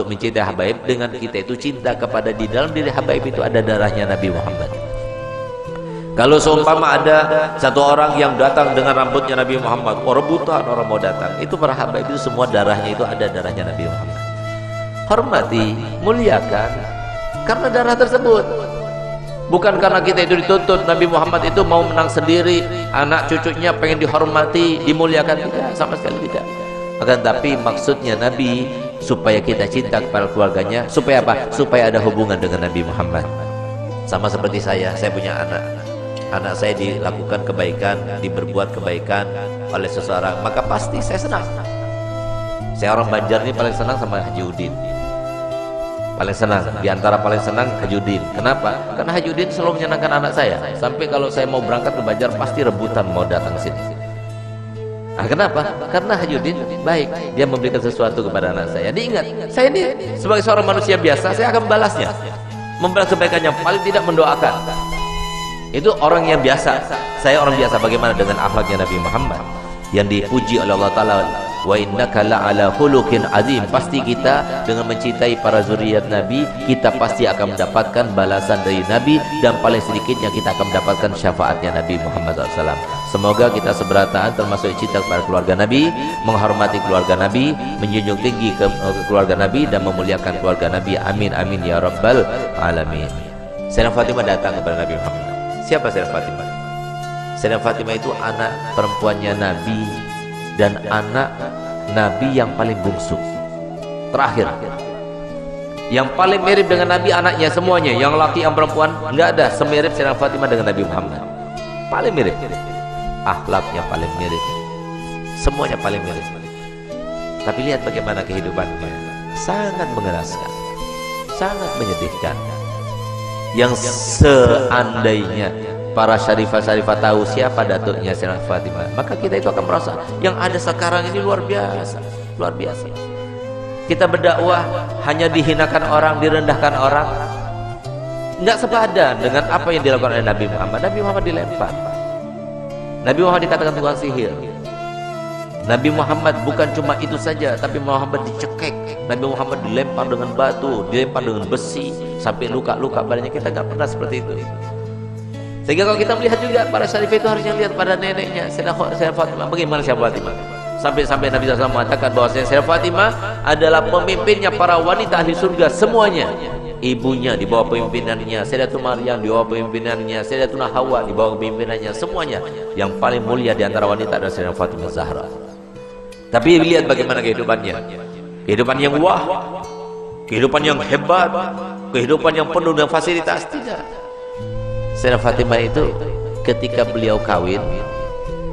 untuk mencintai habaib dengan kita itu cinta kepada di dalam diri habaib itu ada darahnya Nabi Muhammad. Kalau seumpama ada satu orang yang datang dengan rambutnya Nabi Muhammad, rebutan orang mau datang, itu para habaib itu semua darahnya itu ada darahnya Nabi Muhammad. Hormati, muliakan karena darah tersebut. Bukan karena kita itu dituntut. Nabi Muhammad itu mau menang sendiri, anak cucunya pengen dihormati, dimuliakan, tidak, sama sekali tidak. Akan tapi maksudnya Nabi supaya kita cinta kepada keluarganya, supaya apa? Supaya ada hubungan dengan Nabi Muhammad. Sama seperti saya punya anak saya dilakukan kebaikan, diberbuat kebaikan oleh seseorang, maka pasti saya senang. Saya orang Banjar ini paling senang sama Haji Udin, paling senang, diantara paling senang Haji Udin. Kenapa? Karena Haji Udin selalu menyenangkan anak saya. Sampai kalau saya mau berangkat ke Banjar pasti rebutan mau datang ke sini. Kenapa? Karena Haji Udin baik, dia memberikan sesuatu kepada anak saya. Diingat, saya ini sebagai seorang manusia biasa, saya akan membalasnya, membalas kebaikannya, paling tidak mendoakan. Itu orang yang biasa. Saya orang biasa. Bagaimana dengan akhlaknya Nabi Muhammad yang dipuji oleh Allah Ta'ala, wa innaka la'ala khuluqin azim. Pasti kita dengan mencintai para zuriat Nabi, kita pasti akan mendapatkan balasan dari Nabi, dan paling sedikitnya kita akan mendapatkan syafaatnya Nabi Muhammad SAW. Semoga kita seberataan termasuk cinta kepada keluarga Nabi, menghormati keluarga Nabi, menjunjung tinggi ke keluarga Nabi, dan memuliakan keluarga Nabi. Amin amin ya rabbal alamin. Sayyidah Fatimah datang kepada Nabi Muhammad. Siapa Sayyidah Fatimah? Sayyidah Fatimah itu anak perempuannya Nabi dan anak Nabi yang paling bungsu, terakhir. Yang paling mirip dengan Nabi anaknya semuanya, yang laki yang perempuan enggak ada semirip Sayyidah Fatimah dengan Nabi Muhammad. Paling mirip, akhlaknya paling mirip, semuanya paling mirip. Tapi lihat bagaimana kehidupannya, sangat mengenaskan, sangat menyedihkan. Yang seandainya para syarifah-syarifah tahu siapa datuknya Sayyidah Fatimah, maka kita itu akan merasa yang ada sekarang ini luar biasa, luar biasa. Kita berdakwah hanya dihinakan orang, direndahkan orang, nggak sepadan dengan apa yang dilakukan oleh Nabi Muhammad. Nabi Muhammad dilempar, Nabi Muhammad dikatakan tukang sihir. Nabi Muhammad bukan cuma itu saja, tapi Muhammad dicekek, Nabi Muhammad dilempar dengan batu, dilempar dengan besi, sampai luka-luka badannya. Kita nggak pernah seperti itu. Sehingga kalau kita melihat juga para syarif itu harusnya lihat pada neneknya Sayyidah Fatimah. Bagaimana Sayyidah Fatimah? Sampai Nabi SAW mengatakan bahwa Sayyidah Fatimah adalah pemimpinnya para wanita ahli surga semuanya. Ibunya di bawah pemimpinannya, Sayyidatuna Maryam di bawah pemimpinannya, Sayyidatuna Hawa di bawah pemimpinannya, semuanya. Yang paling mulia di antara wanita adalah Sayyidah Fatimah Zahra. Tapi lihat bagaimana kehidupannya. Kehidupan yang wah, kehidupan yang hebat, kehidupan yang penuh dengan fasilitas. Tidak. Sayyidah Fatimah itu ketika beliau kawin,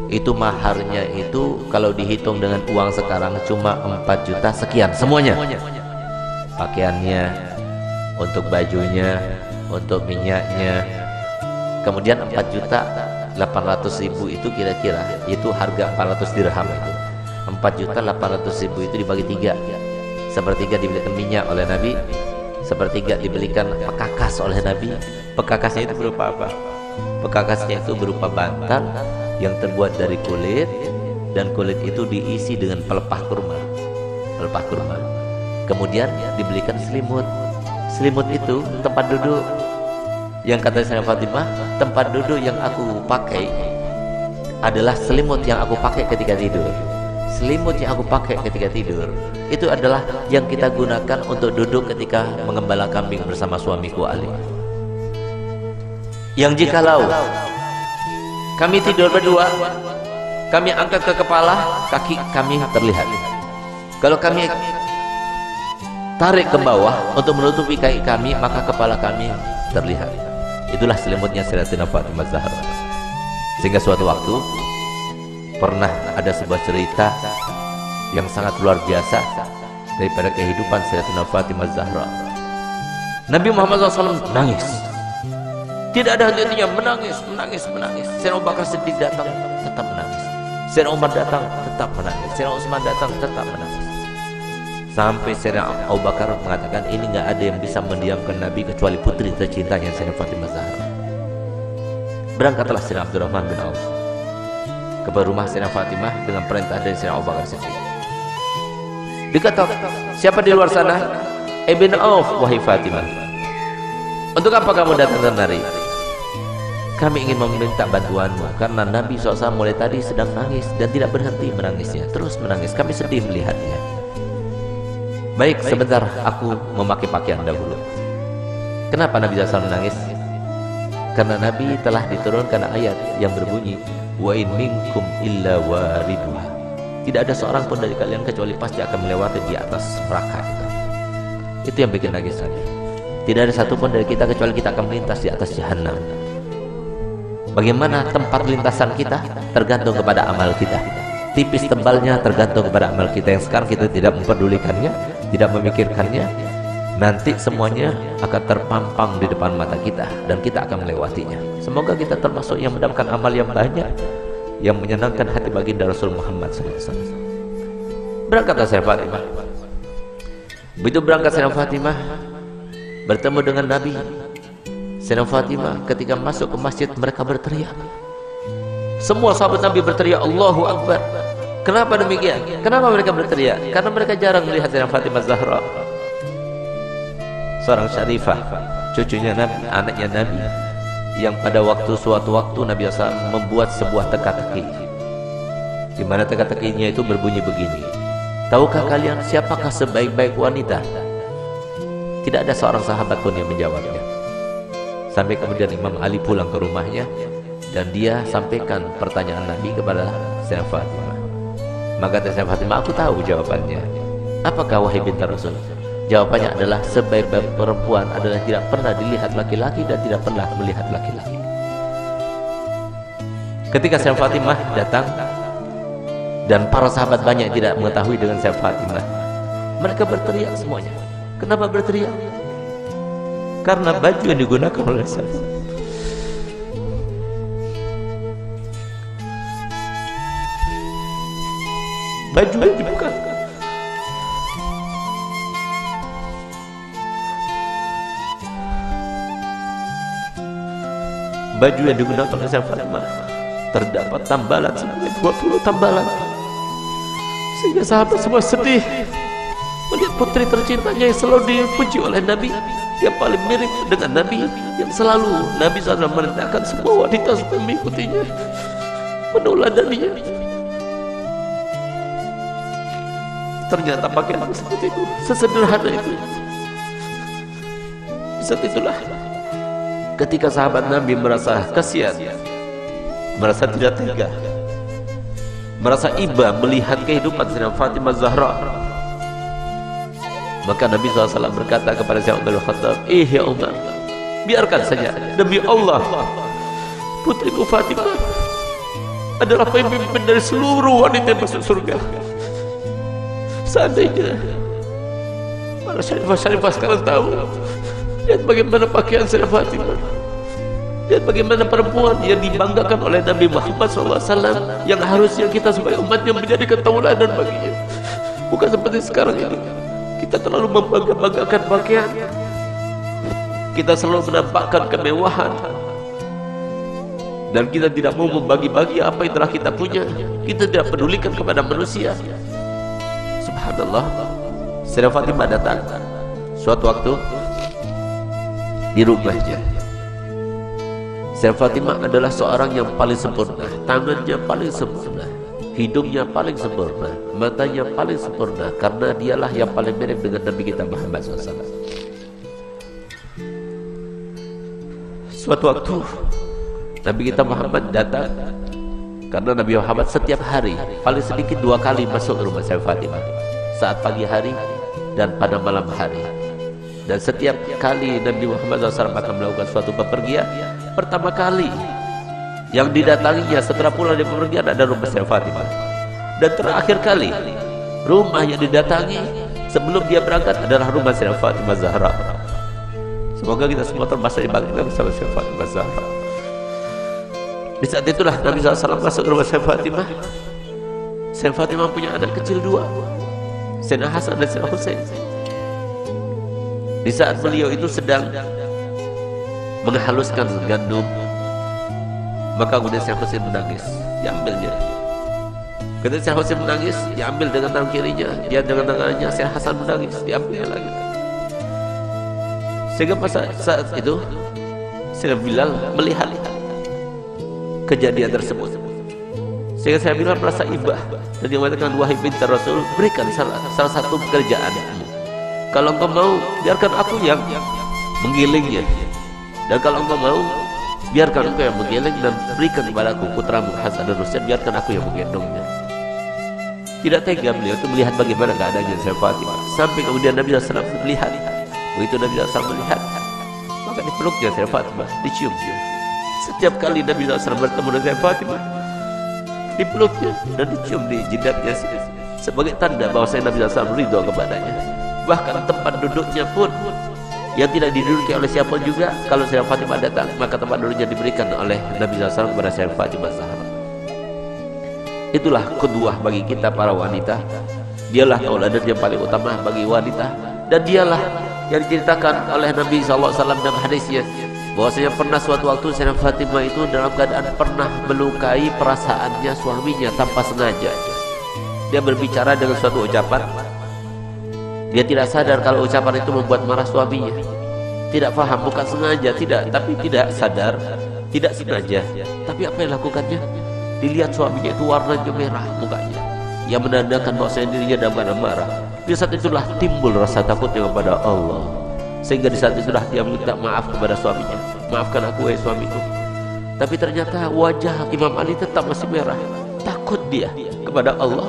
itu maharnya itu kalau dihitung dengan uang sekarang cuma 4 juta sekian semuanya. Pakaiannya, untuk bajunya, untuk minyaknya. Kemudian 4.800.000 itu kira-kira itu harga 400 dirham itu. 4.800.000 itu dibagi 3. Sepertiga dibelikan minyak oleh Nabi, sepertiga dibelikan pekakas oleh Nabi. Pekakasnya itu berupa apa? Pekakasnya itu berupa bantal yang terbuat dari kulit, dan kulit itu diisi dengan pelepah kurma. Pelepah kurma. Kemudian dibelikan selimut. Selimut itu tempat duduk. Yang kata Sayyidah Fatimah, tempat duduk yang aku pakai adalah selimut yang aku pakai ketika tidur. Selimut yang aku pakai ketika tidur itu adalah yang kita gunakan untuk duduk ketika mengembala kambing bersama suamiku Ali. Yang jikalau kami tidur berdua, kami angkat ke kepala, kaki kami terlihat. Kalau kami tarik ke bawah untuk menutupi kaki kami, maka kepala kami terlihat. Itulah selimutnya Sayyidatina Fatimah Zahra. Sehingga suatu waktu pernah ada sebuah cerita yang sangat luar biasa daripada kehidupan Sayyidatina Fatimah Zahra. Nabi Muhammad SAW menangis, tidak ada henti-hentinya, menangis. Sayyidina Abu Bakar Siddiq datang, tetap menangis. Sayyidina Umar datang, tetap menangis. Sayyidina Utsman datang, tetap menangis. Sampai Sayyidina Abu Bakar mengatakan, ini nggak ada yang bisa mendiamkan Nabi kecuali putri tercintanya Sayyidatina Fatimah Zahra. Berangkatlah Sayyidina Abdurrahman bin Auf ke rumah Sayyidatina Fatimah dengan perintah dari Sayyidina Abu Bakar Siddiq. Dikatakan, siapa di luar sana? ibn Auf, wahai Fatimah, untuk apa kamu datang kemari? Kami ingin meminta bantuanmu karena Nabi SAW mulai tadi sedang nangis dan tidak berhenti menangisnya, terus menangis. Kami sedih melihatnya. Baik, sebentar, aku memakai pakaian dahulu. Kenapa Nabi SAW menangis? Karena Nabi telah diturunkan ayat yang berbunyi, wa in minkum illa wariduha. Tidak ada seorang pun dari kalian kecuali pasti akan melewati di atas neraka itu. Itu yang bikin nangis Nabi. Tidak ada satupun dari kita kecuali kita akan melintas di atas jahanam. Bagaimana tempat lintasan kita tergantung kepada amal kita. Tipis tebalnya tergantung kepada amal kita. Yang sekarang kita tidak memperdulikannya, tidak memikirkannya, nanti semuanya akan terpampang di depan mata kita dan kita akan melewatinya. Semoga kita termasuk yang mendapatkan amal yang banyak, yang menyenangkan hati baginda Rasul Muhammad SAW. Berangkatlah Sayyidah Fatimah. Begitu berangkat Sayyidah Fatimah bertemu dengan Nabi. Sayyidah Fatimah ketika masuk ke masjid, mereka berteriak. Semua sahabat Nabi berteriak Allahu Akbar. Kenapa demikian? Kenapa mereka berteriak? Karena mereka jarang melihat Sayyidah Fatimah Zahra, seorang syarifah, cucunya Nabi, anaknya Nabi, yang pada suatu waktu Nabi SAW membuat sebuah teka-teki, di mana teka-tekinya itu berbunyi begini. Tahukah kalian siapakah sebaik-baik wanita? Tidak ada seorang sahabat pun yang menjawabnya. Sampai kemudian Imam Ali pulang ke rumahnya dan dia sampaikan pertanyaan Nabi kepada Sayyidah Fatimah. Maka Sayyidah Fatimah, aku tahu jawabannya. Apakah wahai binti Rasul? Jawabannya adalah sebaik-baik perempuan adalah tidak pernah dilihat laki-laki dan tidak pernah melihat laki-laki. Ketika Sayyidah Fatimah datang dan para sahabat banyak tidak mengetahui dengan Sayyidah Fatimah, mereka berteriak semuanya. Kenapa berteriak? Karena baju yang digunakan oleh Sayyidah, baju yang dibuka, baju yang digunakan oleh Sayyidah Fatimah terdapat tambalan sebanyak 20 tambalan, sehingga sahabat semua sedih melihat putri tercintanya yang selalu dipuji oleh Nabi, yang paling mirip dengan Nabi, yang selalu Nabi SAW merendahkan semua wanita supaya mengikutinya, meneladaninya. Ternyata pakaian seperti itu, sesederhana itu. Saat itulah ketika sahabat Nabi merasa kasihan, merasa tidak tega, merasa iba melihat kehidupan Sayyidah Fatimah Zahra, maka Nabi SAW berkata kepada Sayyidina Umar Khattab, ya Umar, biarkan saja, demi Allah putriku Fatimah adalah pemimpin dari seluruh wanita yang masuk surga. Seandainya para syarifah sekarang tahu, lihat bagaimana pakaian Sayyidah Fatimah, lihat bagaimana perempuan yang dibanggakan oleh Nabi Muhammad SAW, yang harusnya kita sebagai umatnya menjadi tauladan baginya. Bukan seperti sekarang ini, kita terlalu membanggakan pakaian, kita selalu menampakkan kemewahan, dan kita tidak mau membagi-bagi apa yang telah kita punya. Kita tidak pedulikan kepada manusia. Subhanallah, Sayyidah Fatimah datang suatu waktu di rumahnya. Sayyidah Fatimah adalah seorang yang paling sempurna, tangannya paling sempurna, hidungnya paling sempurna, matanya paling sempurna, karena dialah yang paling mirip dengan Nabi kita Muhammad SAW. Suatu waktu Nabi kita Muhammad datang, karena Nabi Muhammad setiap hari paling sedikit 2 kali masuk ke rumah Sayyidah Fatimah, saat pagi hari dan pada malam hari. Dan setiap kali Nabi Muhammad SAW akan melakukan suatu bepergian, pertama kali yang didatanginya setelah pulang dari bepergian ada rumah Sayyidah Fatimah, dan terakhir kali rumah yang didatangi sebelum dia berangkat adalah rumah Sayyidah Fatimah Zahra. Semoga kita semua termasuk dibangkitkan bersama Sayyidah Fatimah Zahra. Di saat itulah Nabi SAW masuk ke rumah Sayyidah Fatimah. Sayyidah Fatimah punya anak kecil 2, Sayyidina Hasan dan Sayyidina Husain. Di saat beliau itu sedang menghaluskan gandum, maka kemudian Sayyidina Husain menangis, diambilnya. Ketika Sayyidina Husain menangis, diambil dengan tangan kirinya, dia dengan tangannya. Sayyidina Hasan menangis, diambilnya lagi. Sehingga saat itu Sayyidina Bilal melihat kejadian tersebut, sehingga saya Bilal merasa ibah dan dia mengatakan, wahai pintar Rasul, berikan salah satu pekerjaanmu. Kalau engkau mau, biarkan aku yang menggilingnya, dan kalau engkau mau, biarkan engkau yang menggiling dan berikan kepadaku putramu Hasan dan Husain, biarkan aku yang menggendongnya. Tidak tega beliau itu melihat bagaimana keadaannya Sayyidah Fatimah, sampai kemudian Nabi SAW melihat. Begitu Nabi SAW melihat, maka dipeluknya Sayyidah Fatimah, dicium dia. Setiap kali Nabi SAW bertemu dengan Sayyidah Fatimah, dipeluknya dan dicium di jidatnya sebagai tanda bahwa Nabi SAW ridho kepadanya. Bahkan tempat duduknya pun yang tidak diduduki oleh siapa juga, kalau Sayyidah Fatimah datang, maka tempat duduknya diberikan oleh Nabi SAW kepada Sayyidah Fatimah Zahra. Itulah kedua bagi kita para wanita. Dialah tauladan yang paling utama bagi wanita, dan dialah yang diceritakan oleh Nabi SAW dalam hadisnya, bahwasanya pernah suatu waktu Sayyidah Fatimah itu dalam keadaan pernah melukai perasaannya suaminya tanpa sengaja. Dia berbicara dengan suatu ucapan, dia tidak sadar kalau ucapan itu membuat marah suaminya. Tidak paham, bukan sengaja, tapi tidak sadar, tidak sengaja. Tapi apa yang lakukannya? Dilihat suaminya itu warnanya merah mukanya, yang menandakan bahwa dirinya dalam keadaan marah. Di saat itulah timbul rasa takutnya kepada Allah, sehingga di saat itulah dia minta maaf kepada suaminya. Maafkan aku wahai suamiku. Tapi ternyata wajah Imam Ali tetap masih merah. Takut dia kepada Allah,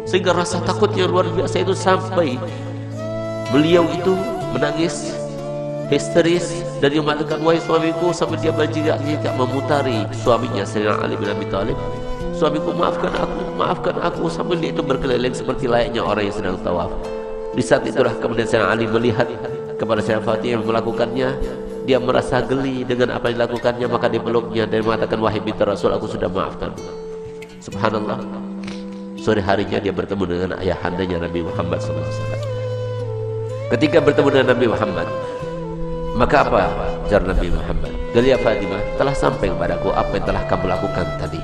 sehingga rasa takutnya luar biasa itu sampai beliau itu menangis histeris dan dia mengatakan, wahai suamiku, sampai dia berjingak-jingak memutari suaminya Sayyidina Ali bin Abi Thalib. Suamiku, maafkan aku, sambil dia itu berkeliling seperti layaknya orang yang sedang tawaf. Di saat itulah kemudian Sayyidina Ali melihat kepada Sayyidah Fatimah yang melakukannya. Dia merasa geli dengan apa yang dilakukannya, maka dipeluknya dan mengatakan, wahai binti Rasul, aku sudah maafkan. Subhanallah, sore harinya dia bertemu dengan ayahandanya Nabi Muhammad SAW. Ketika bertemu dengan Nabi Muhammad, maka apa jar Nabi Muhammad? Gelia Fatimah, telah sampai kepadaku apa yang telah kamu lakukan tadi.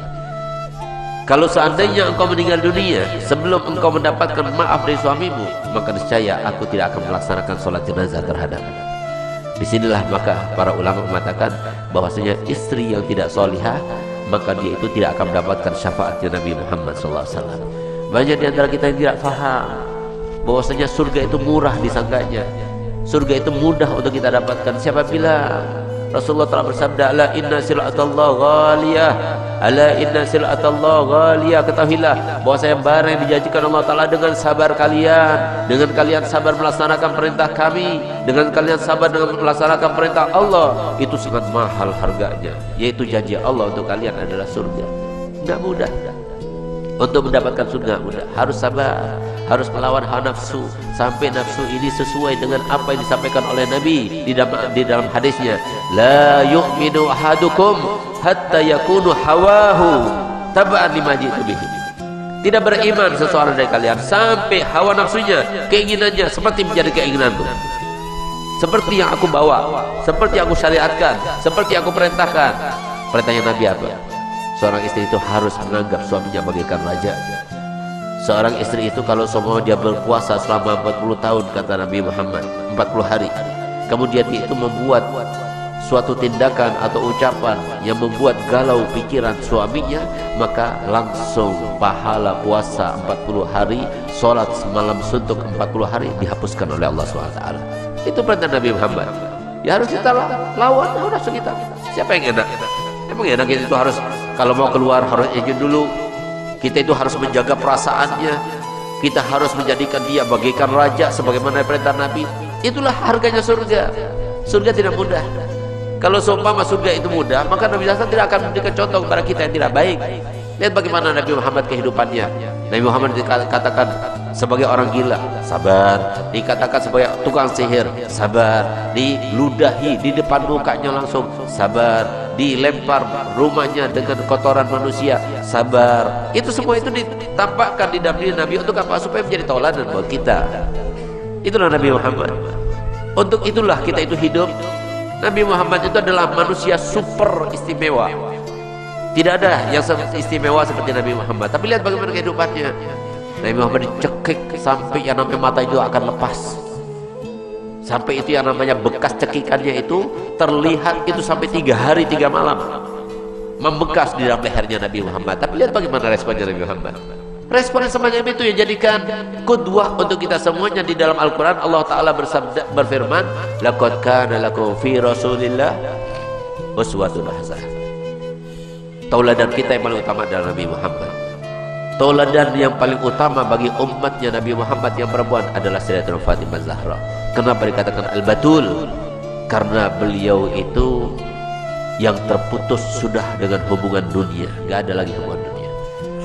Kalau seandainya engkau meninggal dunia sebelum engkau mendapatkan maaf dari suamimu, maka niscaya aku tidak akan melaksanakan sholat jenazah terhadapmu. Disinilah maka para ulama mengatakan bahwasanya istri yang tidak solihah, maka dia itu tidak akan mendapatkan syafaatnya Nabi Muhammad SAW. Banyak di antara kita yang tidak faham bahwasanya surga itu murah disangkanya, surga itu mudah untuk kita dapatkan. Siapa bilang? Rasulullah telah bersabda, ala inna sil'atallah ghaliyah, ala inna sil'atallah ghaliyah. Ketahuilah bahwasanya barang yang dijanjikan Allah Ta'ala dengan sabar kalian, dengan kalian sabar melaksanakan perintah kami, dengan kalian sabar dengan melaksanakan perintah Allah, itu sangat mahal harganya, yaitu janji Allah untuk kalian adalah surga. Tidak mudah untuk mendapatkan surga, mudah. Harus sabar, harus melawan hawa nafsu, sampai nafsu ini sesuai dengan apa yang disampaikan oleh Nabi di dalam hadisnya, la yu'minu ahadukum hatta yakunu hawahu tab'an lima ji'tu bihi. Tidak beriman seseorang dari kalian sampai hawa nafsunya, keinginannya seperti menjadi keinginanku, seperti yang aku bawa, seperti yang aku syariatkan, seperti yang aku perintahkan. Perintahnya Nabi apa? Seorang istri itu harus menganggap suaminya bagaikan raja. Seorang istri itu kalau semua dia berpuasa selama 40 tahun, kata Nabi Muhammad, 40 hari, kemudian dia itu membuat suatu tindakan atau ucapan yang membuat galau pikiran suaminya, maka langsung pahala puasa 40 hari, sholat semalam suntuk 40 hari dihapuskan oleh Allah SWT. Itu perintah Nabi Muhammad. Ya harus kita lawan hawa nafsu kita. Siapa yang enak? Emang enak itu harus kalau mau keluar harus izin dulu. Kita itu harus menjaga perasaannya. Kita harus menjadikan dia bagaikan raja sebagaimana perintah Nabi. Itulah harganya surga. Surga tidak mudah. Kalau seumpama surga itu mudah, maka Nabi SAW tidak akan memberikan contoh kepada kita yang tidak baik. Lihat bagaimana Nabi Muhammad kehidupannya. Nabi Muhammad dikatakan sebagai orang gila, sabar. Dikatakan sebagai tukang sihir, sabar. Diludahi di depan mukanya langsung, sabar. Dilempar rumahnya dengan kotoran manusia, sabar. Itu semua itu ditampakkan di dalam diri Nabi untuk apa? Supaya menjadi tauladan buat kita. Itulah Nabi Muhammad. Untuk itulah kita itu hidup. Nabi Muhammad itu adalah manusia super istimewa. Tidak ada yang istimewa seperti Nabi Muhammad. Tapi lihat bagaimana kehidupannya. Nabi Muhammad dicekik sampai yang namanya mata itu akan lepas. Sampai itu yang namanya bekas cekikannya itu terlihat itu sampai 3 hari 3 malam membekas di dalam lehernya Nabi Muhammad. Tapi lihat bagaimana responnya Nabi Muhammad. Responnya semacam itu yang jadikan qudwah untuk kita semuanya. Di dalam Al-Quran Allah Ta'ala berfirman, laqad kana lakum fi Rasulillah uswatun hasanah. Tauladan kita yang paling utama adalah Nabi Muhammad. Tauladan yang paling utama bagi umatnya Nabi Muhammad yang perempuan adalah Sayyidatina Fatimah Zahra. Kenapa dikatakan Al-Batul? Karena beliau itu yang terputus sudah dengan hubungan dunia, gak ada lagi hubungan dunia.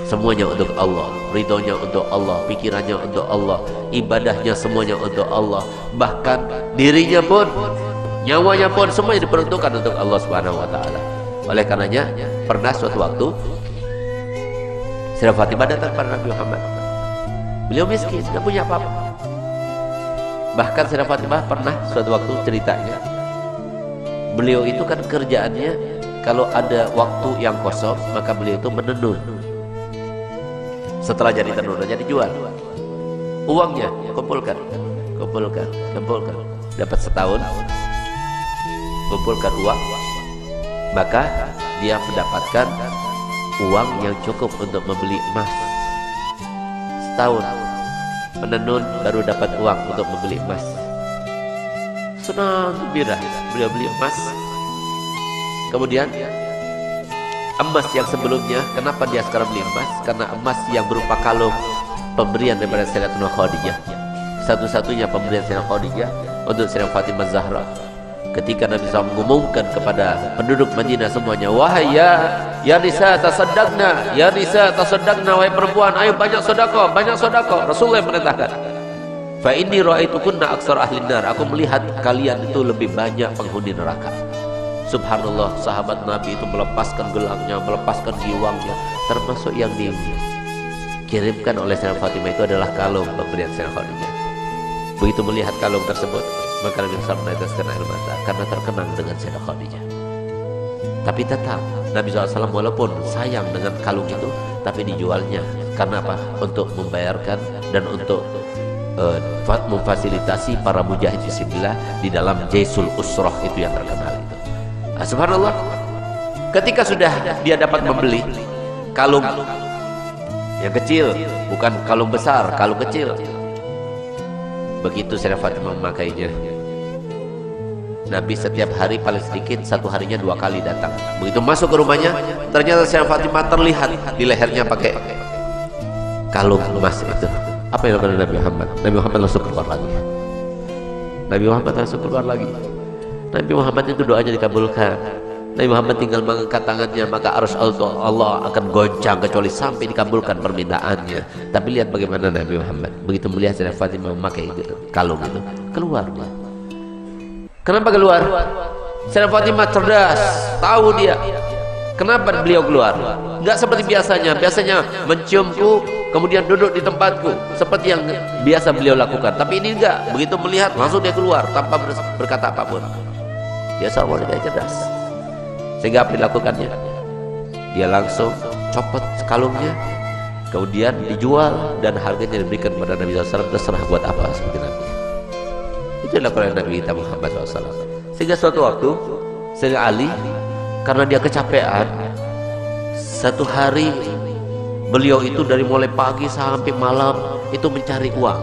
Semuanya untuk Allah, ridhonya untuk Allah, pikirannya untuk Allah, ibadahnya semuanya untuk Allah. Bahkan dirinya pun, nyawanya pun semuanya diperuntukkan untuk Allah Subhanahu wa taala. Oleh karenanya, pernah suatu waktu Sayyidah Fatimah datang kepada Nabi Muhammad. Beliau miskin, tidak punya apa-apa. Bahkan Sayyidah Fatimah pernah suatu waktu ceritanya, beliau itu kan kerjaannya kalau ada waktu yang kosong maka beliau itu menenun. Setelah jadi tenun jadi jual. Uangnya kumpulkan, dapat setahun, kumpulkan uang, maka dia mendapatkan uang yang cukup untuk membeli emas. Setahun menenun baru dapat uang untuk membeli emas. Senang gembira beliau beli emas. Kemudian emas yang sebelumnya, kenapa dia sekarang beli emas? Karena emas yang berupa kalung pemberian daripada Sayyidatina Khadijah, satu-satunya pemberian Sayyidatina Khadijah untuk Sayyidah Fatimah Zahra. Ketika Nabi SAW mengumumkan kepada penduduk Madinah semuanya, wahai ya nisa tasaddaqna, ya nisa tasaddaqna, wahai perempuan, ayo banyak sedekah, banyak sedekah. Rasulullah yang merintahkan. Fa inni ra'aitukunna aksar ahli nar, aku melihat kalian itu lebih banyak penghuni neraka. Subhanallah, sahabat Nabi itu melepaskan gelangnya, melepaskan giwangnya, termasuk yang dikirimkan oleh Sayyidah Fatimah itu adalah kalung pemberian Sayyidah Khadijah. Begitu melihat kalung tersebut, maka Nabi SAW meneteskan air mata karena terkenang dengan Sayyidah Khadijah. Tapi tetap Nabi SAW walaupun sayang dengan kalung itu, tapi dijualnya. Karena apa? Untuk membayarkan dan untuk memfasilitasi para mujahid fisabilillah di dalam Jaisul Usrah itu yang terkenal itu. Nah, subhanallah, ketika sudah dia dapat membeli kalung yang kecil, bukan kalung besar, kalung kecil. Begitu Sayyidah Fatimah memakainya, Nabi setiap hari paling sedikit 1 harinya 2 kali datang. Begitu masuk ke rumahnya, ternyata Sayyidah Fatimah terlihat di lehernya pakai kalung emas itu. Apa yang dilakukan Nabi Muhammad? Nabi Muhammad langsung keluar lagi. Nabi Muhammad langsung keluar lagi. Nabi Muhammad itu doanya dikabulkan. Nabi Muhammad tinggal mengangkat tangannya, maka arsy Allah akan goncang kecuali sampai dikabulkan permintaannya. Tapi lihat bagaimana Nabi Muhammad begitu melihat Sayyidah Fatimah memakai kalung itu, keluar dia. Kenapa keluar? Sayyidah Fatimah cerdas, tahu dia. Kenapa beliau keluar? Enggak seperti biasanya. Biasanya menciumku, kemudian duduk di tempatku, seperti yang biasa beliau lakukan. Tapi ini enggak. Begitu melihat, langsung dia keluar tanpa berkata apapun. Dia seorang wanita yang cerdas. Sehingga apa dilakukannya? Dia langsung copot kalungnya, kemudian dijual dan harganya diberikan kepada Nabi SAW. Terserah buat apa seperti Nabi. Itu dilakukan Nabi kita Muhammad SAW. Sehingga suatu waktu Sayyidina Ali, karena dia kecapean, 1 hari beliau itu dari mulai pagi sampai malam itu mencari uang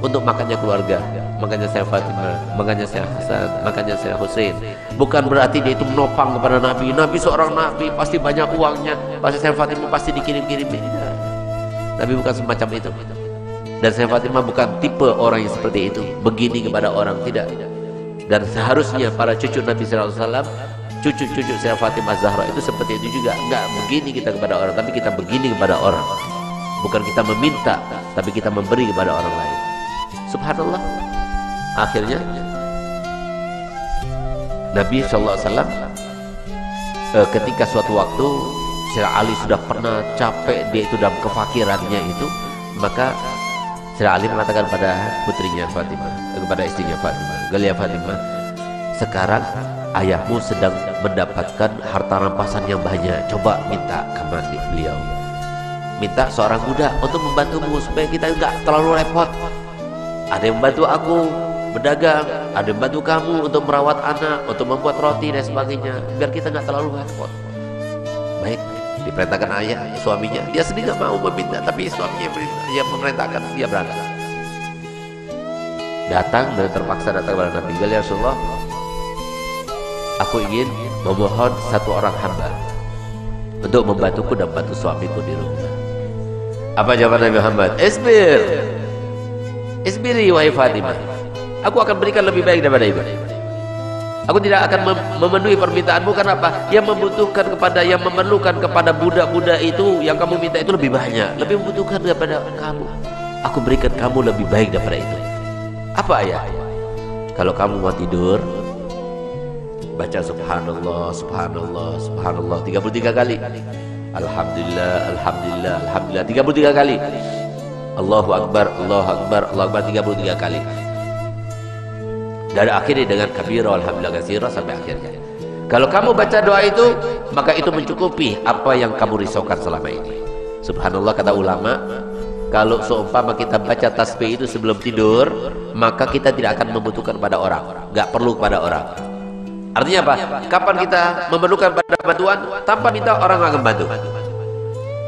untuk makannya keluarga. Makanya Sayyidah Fatimah, makanya Sayyidina Hasan, makanya Sayyidina Husain. Bukan berarti dia itu menopang kepada Nabi. Nabi seorang Nabi, pasti banyak uangnya, pasti Sayyidah Fatimah pasti dikirim-kirim. Nabi bukan semacam itu. Dan Sayyidah Fatimah bukan tipe orang yang seperti itu, begini kepada orang, tidak. Dan seharusnya para cucu Nabi SAW, cucu-cucu Sayyidah Fatimah Zahra itu seperti itu juga. Enggak begini kita kepada orang, tapi kita begini kepada orang. Bukan kita meminta, tapi kita memberi kepada orang lain. Subhanallah. Akhirnya Nabi SAW ketika suatu waktu Sayyidina Ali sudah pernah capek, dia itu dalam kefakirannya itu, maka Sayyidina Ali mengatakan pada putrinya Fatimah, kepada istrinya Fatimah, Galia Fatimah, sekarang ayahmu sedang mendapatkan harta rampasan yang banyak, coba minta kepada beliau, minta seorang muda untuk membantumu supaya kita enggak terlalu repot. Ada yang membantu aku, berdagang, ada yang bantu kamu untuk merawat anak, untuk membuat roti dan sebagainya, biar kita nggak terlalu repot. Baik, diperintahkan ayah, suaminya, dia sendiri nggak mau meminta, tapi suaminya yang memerintahkan, dia berangkat. Datang dan terpaksa datang kepada Nabi. Ya Rasulullah, aku ingin memohon satu orang hamba untuk membantuku dan bantu suamiku di rumah. Apa jawaban Nabi Muhammad? Isbiri wahai Fatimah, aku akan berikan lebih baik daripada itu. Aku tidak akan memenuhi permintaanmu. Karena apa? Yang membutuhkan kepada, yang memerlukan kepada budak-budak itu yang kamu minta itu lebih banyak, lebih membutuhkan daripada kamu. Aku berikan kamu lebih baik daripada itu. Apa ayah? Kalau kamu mau tidur, baca subhanallah, subhanallah, subhanallah 33 kali. Alhamdulillah, alhamdulillah, alhamdulillah 33 kali. Allahu Akbar, Allahu Akbar, Allahu Akbar 33 kali. Dari akhirnya dengan kabira alhamdulillah katsira sampai akhirnya. Kalau kamu baca doa itu, maka itu mencukupi apa yang kamu risaukan selama ini. Subhanallah, kata ulama, kalau seumpama kita baca tasbih itu sebelum tidur, maka kita tidak akan membutuhkan pada orang, nggak perlu kepada orang. Artinya apa? Kapan kita memerlukan pada bantuan, tanpa minta orang akan bantu.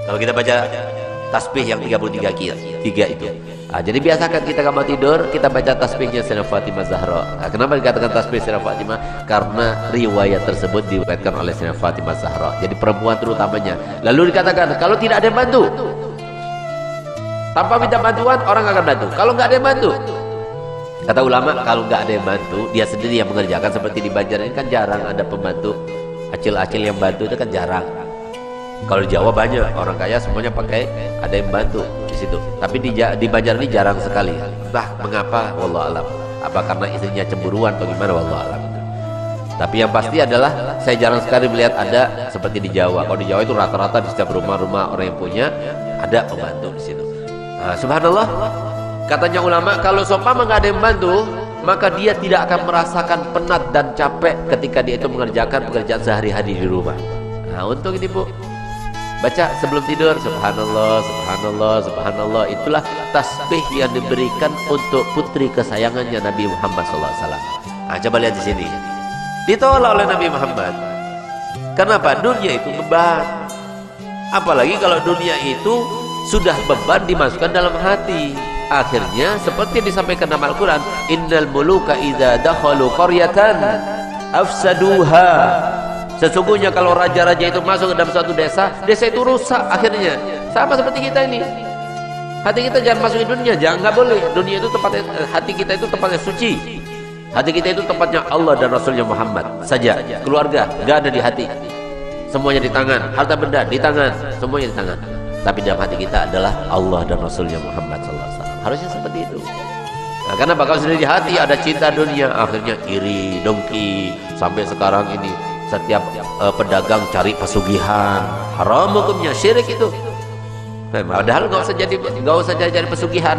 Kalau kita baca tasbih yang 33 itu. Nah, jadi biasakan kita kalau tidur, kita baca tasbihnya Sayyidah Fatimah Zahra. Nah, kenapa dikatakan tasbih Sayyidah Fatimah? Karena riwayat tersebut diriwayatkan oleh Sayyidah Fatimah Zahra. Jadi perempuan terutamanya. Lalu dikatakan, kalau tidak ada yang bantu, tanpa minta bantuan, orang akan bantu. Kalau nggak ada yang bantu, kata ulama, kalau nggak ada yang bantu, dia sendiri yang mengerjakan. Seperti di Banjar ini kan jarang ada pembantu, acil-acil yang bantu itu kan jarang. Kalau di Jawa banyak, orang kaya semuanya pakai ada yang bantu di situ. Tapi di Banjar ini jarang sekali. Entah mengapa, wallahu alam. Apa karena istrinya cemburuan atau gimana, wallahu alam. Tapi yang pasti adalah saya jarang sekali melihat ada seperti di Jawa. Kalau di Jawa itu rata-rata di setiap rumah-rumah orang yang punya ada pembantu di situ. Nah, subhanallah, katanya ulama, kalau seumpama nggak ada yang bantu, maka dia tidak akan merasakan penat dan capek ketika dia itu mengerjakan pekerjaan sehari-hari di rumah. Nah, untuk ini Bu, baca sebelum tidur subhanallah, subhanallah, subhanallah. Itulah tasbih yang diberikan untuk putri kesayangannya Nabi Muhammad SAW. Nah, coba lihat di sini, ditolak oleh Nabi Muhammad. Kenapa? Dunia itu beban. Apalagi kalau dunia itu sudah beban dimasukkan dalam hati. Akhirnya seperti yang disampaikan dalam Al-Quran, innal muluka idza dakhalu qaryatan afsaduha. Sesungguhnya kalau raja-raja itu masuk ke dalam suatu desa, desa itu rusak akhirnya. Sama seperti kita ini. Hati kita jangan masuk ke dunia, jangan, nggak boleh. Dunia itu tempatnya, hati kita itu tempatnya suci. Hati kita itu tempatnya Allah dan Rasulnya Muhammad saja. Keluarga nggak ada di hati. Semuanya di tangan, harta benda di tangan, semuanya di tangan. Tapi dalam hati kita adalah Allah dan Rasulnya Muhammad SAW. Harusnya seperti itu. Nah, karena bakal sendiri di hati ada cinta dunia, akhirnya iri, dengki. Sampai sekarang ini setiap pedagang cari pesugihan, haram hukumnya, syirik itu. Nah, padahal nggak usah jadi pesugihan.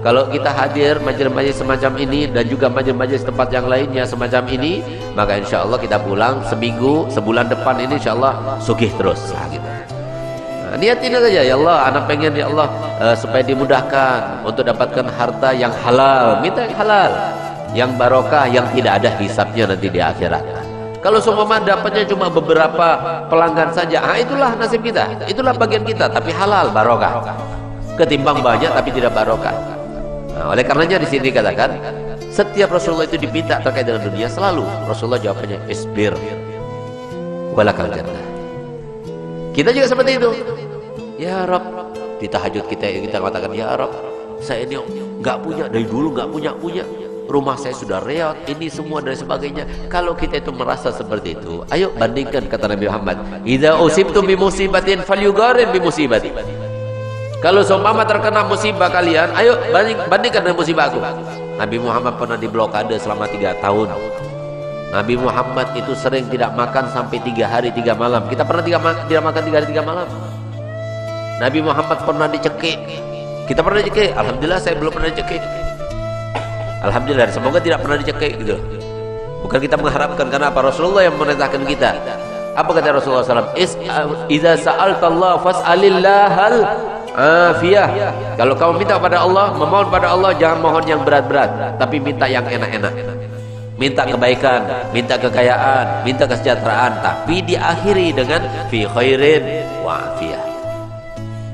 Kalau kita hadir majelis-majelis semacam ini dan juga majelis-majelis tempat yang lainnya semacam ini, maka insya Allah kita pulang seminggu, sebulan depan ini insya Allah sugih terus. Nah, gitu. Nah, niatin saja, ya Allah, anak pengen ya Allah supaya dimudahkan untuk dapatkan harta yang halal, minta yang halal, yang barokah, yang tidak ada hisabnya nanti di akhirat. Kalau semua dapatnya cuma beberapa pelanggan saja, itulah nasib kita, itulah bagian kita, tapi halal, barokah. Ketimbang banyak tapi tidak barokah. Nah, oleh karenanya di sini katakan, setiap Rasulullah itu diminta terkait dengan dunia, selalu Rasulullah jawabannya isbir walakal jannah. Kita juga seperti itu. Ya Rabb, di tahajud kita katakan, ya Rabb, saya ini nggak punya, dari dulu nggak punya, rumah saya sudah reot, ini semua dan sebagainya. Kalau kita itu merasa seperti itu, ayo bandingkan, kata Nabi Muhammad, idza usibtum bi musibatin falyugharir bi musibati. Kalau seumpama terkena musibah kalian, ayo bandingkan dengan musibah aku. Nabi Muhammad pernah diblokade selama 3 tahun. Nabi Muhammad itu sering tidak makan sampai 3 hari 3 malam. Kita pernah tidak makan 3 hari 3 malam. Nabi Muhammad pernah dicekik. Kita pernah dicekik. Alhamdulillah saya belum pernah dicekik. Alhamdulillah, semoga tidak pernah dicekik gitu. Bukan kita mengharapkan, karena apa? Rasulullah yang memerintahkan kita. Apa kata Rasulullah SAW? Idza sa'altallah fas'alillahal afiyah. Kalau kamu minta pada Allah, memohon pada Allah, jangan mohon yang berat-berat, tapi minta yang enak-enak. Minta kebaikan, minta kekayaan, minta kesejahteraan, tapi diakhiri dengan fi khairin wa afiyah.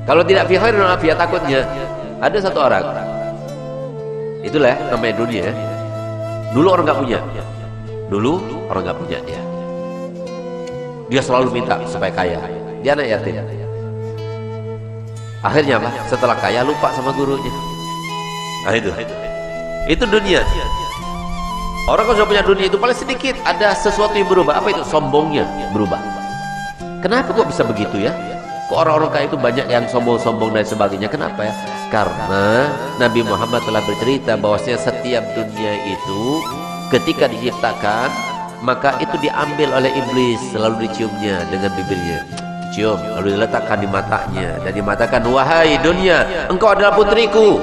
Kalau tidak fi khairin wa afiyah, takutnya ada satu orang, itulah namanya dunia. Dulu orang nggak punya, dia selalu minta supaya kaya. Dia anak yatim. Akhirnya apa? Setelah kaya lupa sama gurunya. Nah itu dunia. Orang kalau sudah punya dunia itu paling sedikit ada sesuatu yang berubah. Apa itu? Sombongnya berubah. Kenapa kok bisa begitu ya? Kok orang-orang kaya itu banyak yang sombong-sombong dan sebagainya? Kenapa ya? Karena Nabi Muhammad telah bercerita bahwasanya setiap dunia itu ketika diciptakan, maka itu diambil oleh iblis, selalu diciumnya dengan bibirnya. Cium, lalu diletakkan di matanya dan dimatakan, wahai dunia, engkau adalah putriku.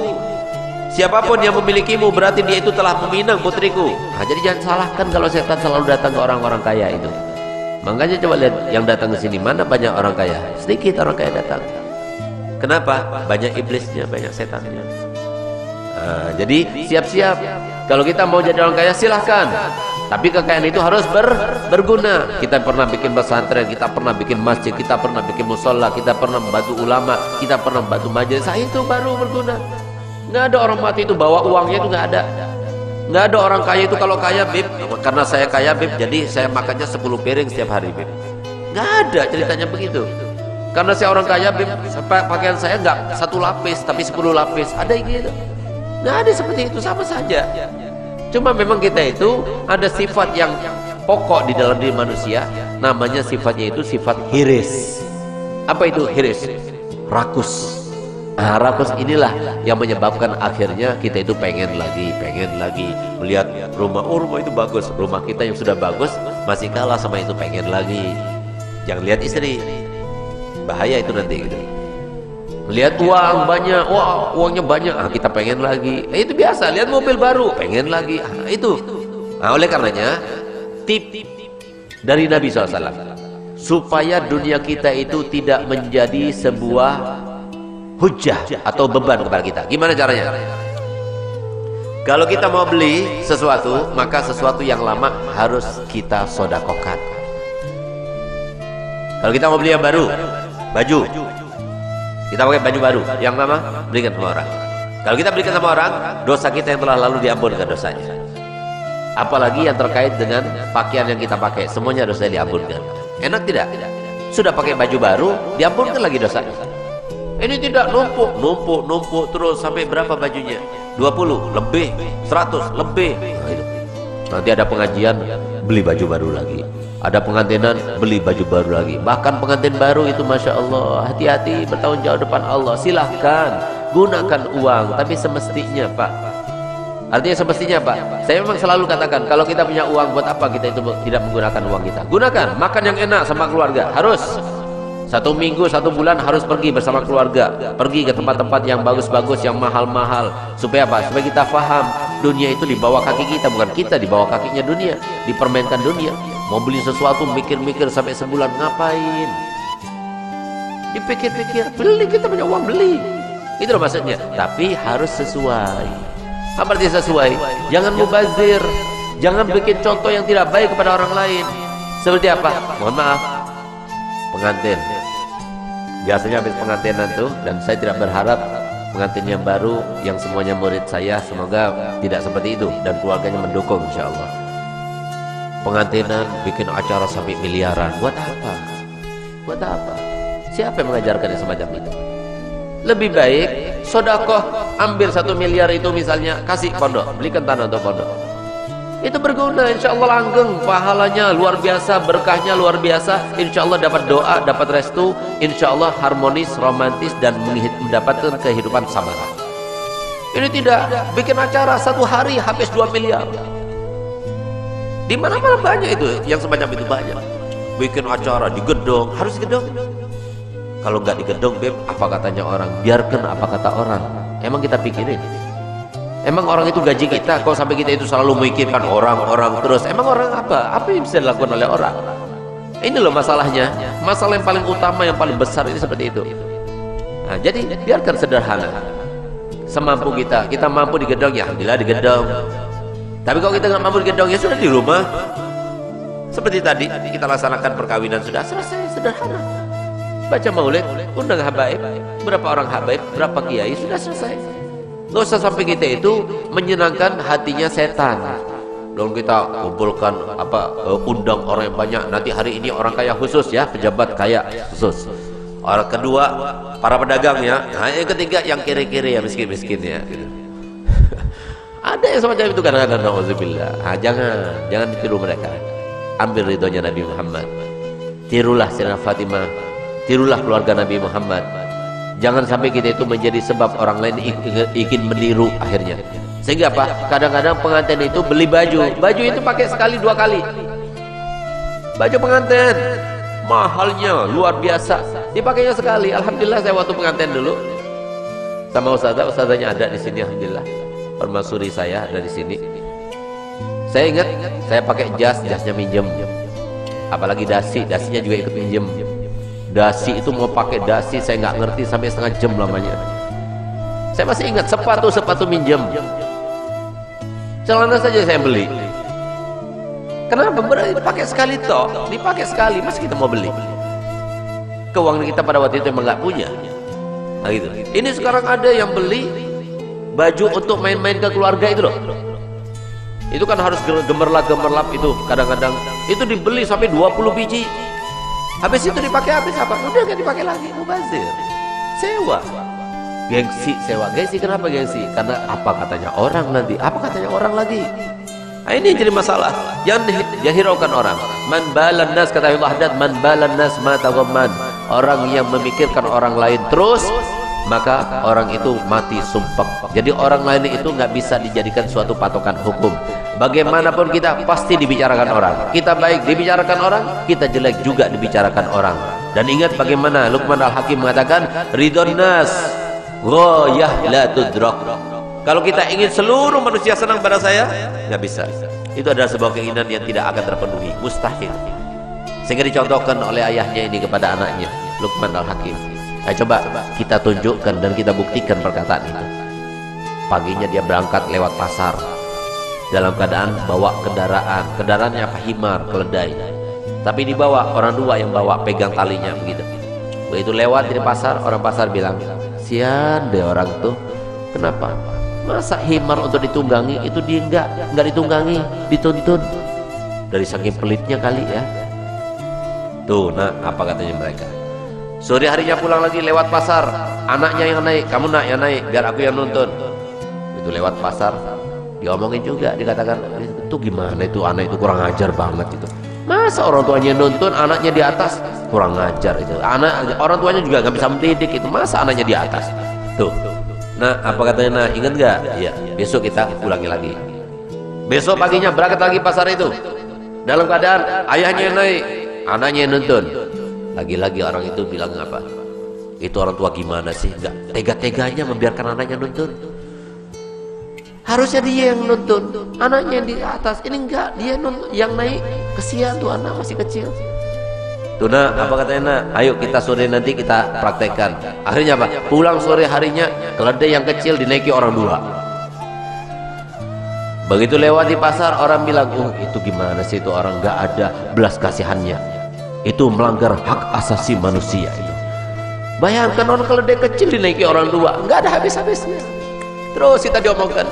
Siapapun yang memilikimu berarti dia itu telah meminang putriku. Nah, jadi jangan salahkan kalau setan selalu datang ke orang-orang kaya itu. Makanya coba lihat yang datang ke sini, mana banyak orang kaya? Sedikit orang kaya datang. Kenapa? Banyak iblisnya, banyak setannya. Nah, jadi siap-siap. Kalau kita mau jadi orang kaya silahkan, tapi kekayaan itu harus berguna. Kita pernah bikin pesantren, kita pernah bikin masjid, kita pernah bikin musola, kita pernah membantu ulama, kita pernah membantu majelis. Itu baru berguna. Nggak ada orang mati itu bawa uangnya, itu nggak ada. Nggak ada orang kaya itu kalau kaya, Bib, karena saya kaya, Bib, jadi saya makannya 10 piring setiap hari, Bib. Nggak ada ceritanya begitu. Karena saya orang kaya, Bib, pakaian saya nggak 1 lapis tapi 10 lapis. Ada yang gitu? Nggak ada seperti itu, sama saja. Cuma memang kita itu ada sifat yang pokok di dalam diri manusia, namanya sifatnya itu sifat hiris. Apa itu hiris? Rakus. Nah, rakus inilah yang menyebabkan akhirnya kita itu pengen lagi melihat rumah. Oh, rumah itu bagus, rumah kita yang sudah bagus masih kalah sama itu, pengen lagi. Jangan lihat istri, bahaya itu nanti gitu. Lihat uang banyak, wah uangnya banyak, kita pengen lagi. Itu biasa. Lihat mobil baru, pengen lagi. Itu. Nah, oleh karenanya tip dari Nabi SAW supaya dunia kita itu tidak menjadi sebuah hujah atau beban kepada kita. Gimana caranya? Kalau kita mau beli sesuatu, maka sesuatu yang lama harus kita sodakokan. Kalau kita mau beli yang baru, baju, kita pakai baju baru, yang lama berikan sama orang. Kalau kita berikan sama orang, dosa kita yang telah lalu diampunkan dosanya. Apalagi yang terkait dengan pakaian yang kita pakai, semuanya dosanya diampunkan. Enak tidak? Sudah pakai baju baru, diampunkan lagi dosanya. Ini tidak, numpuk terus sampai berapa bajunya? 20 lebih, 100 lebih. Nanti ada pengajian, beli baju baru lagi. Ada pengantinan, beli baju baru lagi. Bahkan pengantin baru itu Masya Allah, hati-hati bertanggung jawab depan Allah. Silahkan gunakan uang, tapi semestinya Pak. Artinya semestinya Pak, saya memang selalu katakan, kalau kita punya uang, buat apa kita itu tidak menggunakan uang kita? Gunakan, makan yang enak sama keluarga. Harus 1 minggu, 1 bulan harus pergi bersama keluarga, pergi ke tempat-tempat yang bagus-bagus, yang mahal-mahal. Supaya apa? Supaya kita faham dunia itu di bawah kaki kita, bukan kita di bawah kakinya dunia. Dipermainkan dunia. Mau beli sesuatu mikir-mikir sampai sebulan, ngapain? Dipikir-pikir, beli, kita punya uang, beli. Itu loh maksudnya. Tapi harus sesuai. Apa artinya sesuai? Jangan mubazir, jangan bikin contoh yang tidak baik kepada orang lain. Seperti apa? Mohon maaf, pengantin biasanya habis pengantinan tuh, dan saya tidak berharap pengantin yang baru yang semuanya murid saya, semoga tidak seperti itu dan keluarganya mendukung insya Allah. Pengantinan bikin acara sampai miliaran, buat apa? Buat apa? Siapa yang mengajarkan yang semacam itu? Lebih baik sodakoh, ambil 1 miliar itu misalnya, kasih pondok, belikan tanah untuk pondok. Itu berguna, insya Allah langgeng, pahalanya luar biasa, berkahnya luar biasa. Insya Allah dapat doa, dapat restu, insya Allah harmonis, romantis, dan mendapatkan kehidupan samara. Ini tidak, bikin acara 1 hari habis 2 miliar. Di mana-mana banyak itu, yang semacam itu banyak. Bikin acara di gedung, harus gedung. Kalau nggak di gedung, Beb, apa katanya orang? Biarkan apa kata orang. Emang kita pikirin? Emang orang itu gaji kita, kok sampai kita itu selalu memikirkan orang-orang terus? Emang orang apa? Apa yang bisa dilakukan oleh orang? Ini loh masalahnya. Masalah yang paling utama, yang paling besar ini seperti itu. Nah, jadi biarkan sederhana. Semampu kita. Kita mampu di gedong, ya alhamdulillah di gedong. Tapi kalau kita nggak mampu di gedong, ya sudah di rumah. Seperti tadi kita laksanakan perkawinan, sudah selesai, sederhana. Baca maulid, undang habaib, berapa orang habaib, berapa kiai, sudah selesai. Nggak usah sampai kita itu menyenangkan hatinya setan. Lalu kita kumpulkan undang orang yang banyak. Nanti hari ini orang kaya khusus ya, pejabat kaya khusus. Orang kedua para pedagang ya. Nah, yang ketiga yang kiri-kiri ya, miskin-miskin ya. Gitu. Ada yang semacam itu kadang-kadang. Nauzubillah. Nah, jangan ditiru mereka. Ambil ridhonya Nabi Muhammad. Tirulah Sayyidah Fatimah. Tirulah keluarga Nabi Muhammad. Jangan sampai kita itu menjadi sebab orang lain ingin meniru akhirnya. Sehingga apa? Kadang-kadang pengantin itu beli baju. Baju itu pakai sekali, 2 kali. Baju pengantin mahalnya luar biasa. Dipakainya sekali. Alhamdulillah saya waktu pengantin dulu sama ustazahnya ada di sini, alhamdulillah. Permaisuri saya ada di sini. Saya ingat saya pakai jasnya minjem. Apalagi dasinya juga ikut minjem. Dasi itu mau pakai dasi saya nggak ngerti sampai setengah jam lamanya. Saya masih ingat sepatu minjem. Celana saja saya beli. Kenapa? Dipakai sekali toh, dipakai sekali, masih kita mau beli. Keuangan kita pada waktu itu emang nggak punya. Nah, gitu. Ini sekarang ada yang beli baju untuk main-main ke keluarga itu loh. Itu kan harus gemerlap itu kadang-kadang itu dibeli sampai 20 biji. Habis itu dipakai habis apa? Udah nggak dipakai lagi, mubazir. Sewa. Gengsi, sewa. Gengsi kenapa gengsi? Karena apa katanya orang nanti? Apa katanya orang lagi? Nah, ini jadi masalah. Jangan hiraukan orang. Man balan nas, kata Allah haddad, man balan nas ma taghamman. Orang yang memikirkan orang lain terus, maka orang itu mati sumpah. Jadi orang lain itu nggak bisa dijadikan suatu patokan hukum. Bagaimanapun kita pasti dibicarakan orang. Kita baik dibicarakan orang, kita jelek juga dibicarakan orang. Dan ingat bagaimana Luqman Al-Hakim mengatakan, ridhon nas ghayah la tudrak. Kalau kita ingin seluruh manusia senang pada saya, nggak bisa. Itu adalah sebuah keinginan yang tidak akan terpenuhi, mustahil. Sehingga dicontohkan oleh ayahnya ini kepada anaknya, Luqman Al-Hakim. Nah, coba kita tunjukkan dan kita buktikan perkataan itu. Paginya dia berangkat lewat pasar dalam keadaan bawa kendaraannya apa? Himar, keledai. Tapi dibawa orang dua yang bawa, pegang talinya begitu. Begitu lewat di pasar, orang pasar bilang, sian deh orang tuh. Kenapa? Masa himar untuk ditunggangi itu dia enggak ditunggangi, dituntun. Dari saking pelitnya kali ya. Tuh, nah apa katanya mereka? Sore harinya pulang lagi lewat pasar, anaknya yang naik, kamu nak yang naik, biar aku yang nuntun. Itu lewat pasar, diomongin juga, dikatakan itu gimana itu anak itu kurang ajar banget itu. Masa orang tuanya nuntun, anaknya di atas, kurang ajar itu. Orang tuanya juga nggak bisa mendidik itu, masa anaknya di atas. Tuh. Nah, apa katanya? Nah, ingat nggak? Iya. Besok kita ulangi lagi. Besok paginya berangkat lagi pasar itu. Dalam keadaan ayahnya yang naik, anaknya yang nuntun. Lagi-lagi orang itu bilang apa? Itu orang tua gimana sih? Nggak tega-teganya membiarkan anaknya nuntun. Harusnya dia yang nuntun, anaknya yang di atas. Ini enggak, dia yang naik. Kesian tuh anak masih kecil. Tuh nah, apa katanya? Nah, ayo kita sore nanti kita praktekkan. Akhirnya apa? Pulang sore harinya, keledai yang kecil dinaiki orang dua. Begitu lewat di pasar, orang bilang, itu gimana sih itu orang nggak ada belas kasihannya. Itu melanggar hak asasi manusia itu. Bayangkan orang keledai kecil dinaiki orang dua, nggak ada habis-habisnya. Terus kita diomongkan,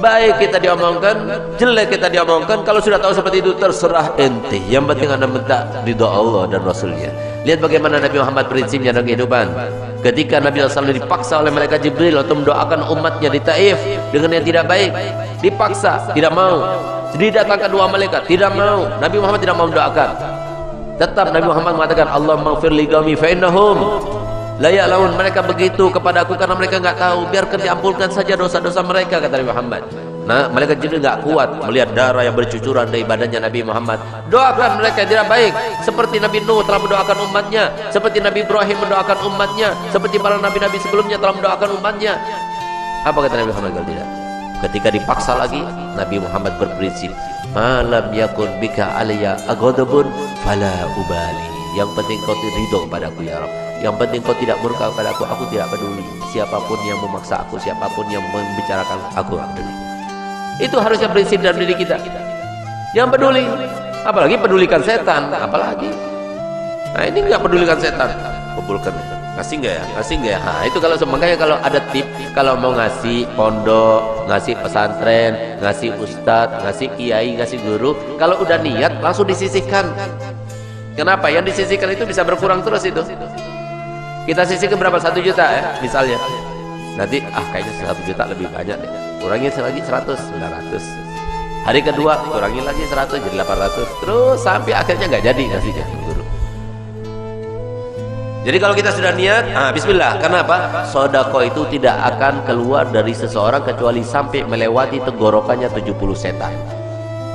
baik kita diomongkan, jelek kita diomongkan. Kalau sudah tahu seperti itu, terserah ente. Yang penting anda minta ridha Allah dan Rasulnya. Lihat bagaimana Nabi Muhammad prinsipnya dalam kehidupan. Ketika Nabi SAW dipaksa oleh malaikat Jibril untuk mendoakan umatnya di Taif dengan yang tidak baik, dipaksa, tidak mau. Jadi datangkan dua malaikat, tidak mau. Nabi Muhammad tidak mau mendoakan. Tetap Nabi Muhammad mengatakan, Allahumma ighfir li qaumi fa innahum la ya'lamun. Mereka begitu kepadaku karena mereka nggak tahu. Biarkan diampunkan saja dosa-dosa mereka, kata Nabi Muhammad. Nah, malaikat Jibril nggak kuat melihat darah yang bercucuran dari badannya Nabi Muhammad. Doakan mereka yang tidak baik, seperti Nabi Nuh telah mendoakan umatnya, seperti Nabi Ibrahim mendoakan umatnya, seperti para nabi-nabi sebelumnya telah mendoakan umatnya. Apa kata Nabi Muhammad kalau tidak? Ketika dipaksa lagi, Nabi Muhammad berprinsip, malam yakun bika alayya aghadabun fala ubali. Yang penting kau ridho padaku ya Rabb. Yang penting kau tidak murka kepada aku tidak peduli. Siapapun yang memaksa aku, siapapun yang membicarakan aku peduli. Itu harusnya prinsip dalam diri kita. Jangan peduli, apalagi pedulikan setan, apalagi. Nah ini nggak pedulikan setan, kumpulkan. Ngasih nggak ya? Ngasih nggak ya? Nah itu kalau makanya kalau ada tip, kalau mau ngasih pondok, ngasih pesantren, ngasih ustadz, ngasih kiai, ngasih guru, kalau udah niat langsung disisihkan. Kenapa? Yang disisihkan itu bisa berkurang terus itu. Kita sisihkan berapa? 1 juta ya misalnya. Nanti kayaknya 1 juta lebih banyak deh. Kurangin lagi 100, 900. Hari kedua kurangin lagi 100 jadi 800. Terus sampai akhirnya nggak jadi ngasihnya guru. Jadi kalau kita sudah niat, bismillah. Kenapa? Sodako itu tidak akan keluar dari seseorang kecuali sampai melewati tenggorokannya 70 setan.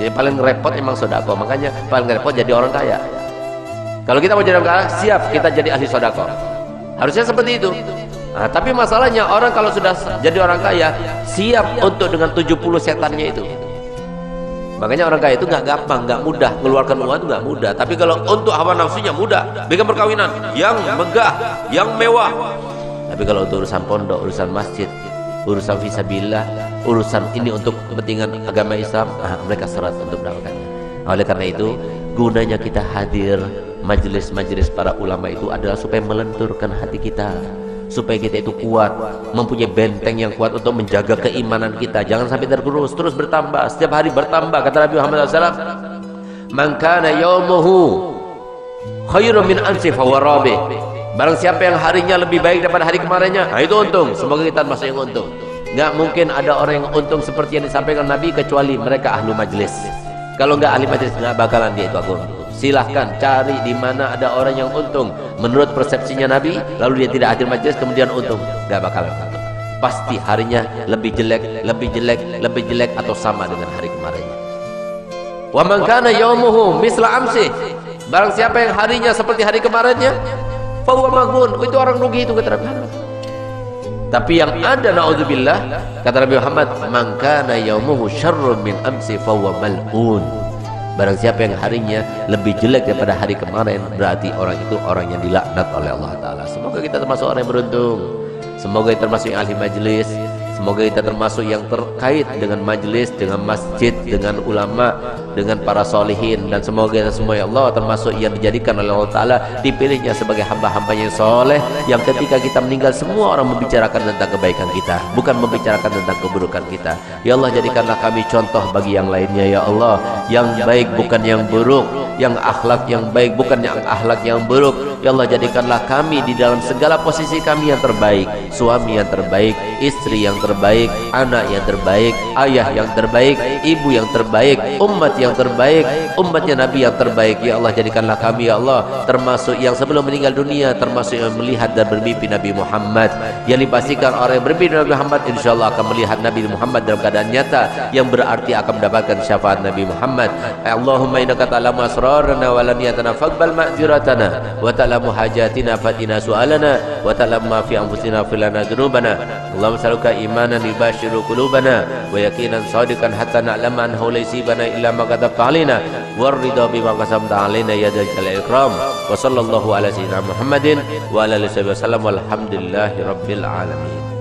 Jadi paling repot emang sodako. Makanya paling repot jadi orang kaya. Kalau kita mau jadi orang kaya, siap kita jadi ahli sodako. Harusnya seperti itu. Nah, tapi masalahnya orang kalau sudah jadi orang kaya, siap untuk dengan 70 setannya itu. Makanya orang kaya itu nggak gampang, nggak mudah, mengeluarkan uang itu nggak mudah. Tapi kalau untuk hawa nafsunya mudah, bikin perkawinan yang megah, yang mewah. Tapi kalau untuk urusan pondok, urusan masjid, urusan fisabilillah, urusan ini untuk kepentingan agama Islam, mereka seret untuk mendapatkannya. Oleh karena itu, gunanya kita hadir majelis-majelis para ulama itu adalah supaya melenturkan hati kita, supaya kita itu kuat, mempunyai benteng yang kuat untuk menjaga keimanan kita. Jangan sampai tergerus, terus bertambah, setiap hari bertambah. Kata Nabi Muhammad SAW, man kana yaumuhu khairun min ansi fahuwa rabih. Barang siapa yang harinya lebih baik daripada hari kemarinnya, itu untung. Semoga kita termasuk yang untung. Nggak mungkin ada orang yang untung seperti yang disampaikan Nabi kecuali mereka ahlu majlis. Kalau nggak ahli majlis, nggak bakalan dia itu aku. Silahkan cari di mana ada orang yang untung menurut persepsinya Nabi, lalu dia tidak hadir majelis kemudian untung, nggak bakalan untung. Pasti harinya lebih jelek, lebih jelek, lebih jelek atau sama dengan hari kemarinnya. Wa man kana yaumuhu misla amsi. Barang siapa yang harinya seperti hari kemarinnya, fa huwa maghbun. Itu orang rugi itu kata Nabi Muhammad. Tapi yang ada naudzubillah kata Nabi Muhammad, man kana yaumuhu syarrun min amsi fa huwa mal'un. Barang siapa yang harinya lebih jelek daripada hari kemarin, berarti orang itu orang yang dilaknat oleh Allah Ta'ala. Semoga kita termasuk orang yang beruntung. Semoga kita termasuk yang ahli majelis. Semoga kita termasuk yang terkait dengan majelis, dengan masjid, dengan ulama, dengan para solihin. Dan semoga kita semua ya Allah termasuk yang dijadikan oleh Allah Ta'ala, dipilihnya sebagai hamba-hamba yang soleh, yang ketika kita meninggal semua orang membicarakan tentang kebaikan kita, bukan membicarakan tentang keburukan kita. Ya Allah, jadikanlah kami contoh bagi yang lainnya ya Allah, yang baik bukan yang buruk, yang akhlak yang baik bukan yang akhlak yang buruk. Ya Allah, jadikanlah kami di dalam segala posisi kami yang terbaik, suami yang terbaik, istri yang terbaik, anak yang terbaik, ayah yang terbaik, ibu yang terbaik, umat yang terbaik, umatnya Nabi yang terbaik. Ya Allah, jadikanlah kami ya Allah termasuk yang sebelum meninggal dunia, termasuk yang melihat dan bermimpi Nabi Muhammad. Yang dipastikan orang yang bermimpi Nabi Muhammad insyaallah akan melihat Nabi Muhammad dalam keadaan nyata, yang berarti akan mendapatkan syafaat Nabi Muhammad. Allahumma innaka ta'lamu asrarana wa lan yatana faqbal ma'ziratana wa ta'lamu hajatina fatina su'alana wa ta'lamu ma fi anfusina filana dzunubana. Allahumma saluka imanan yubashiru qulubana wa yaqinan sadiqan hatta na'lama annahu laysa bana illa ma katabta alaina warida bima qasamta alaina ya dzal jalali ikram. Wa sallallahu ala sayyidina Muhammadin wa ala alihi wasallam walhamdulillahi rabbil alamin.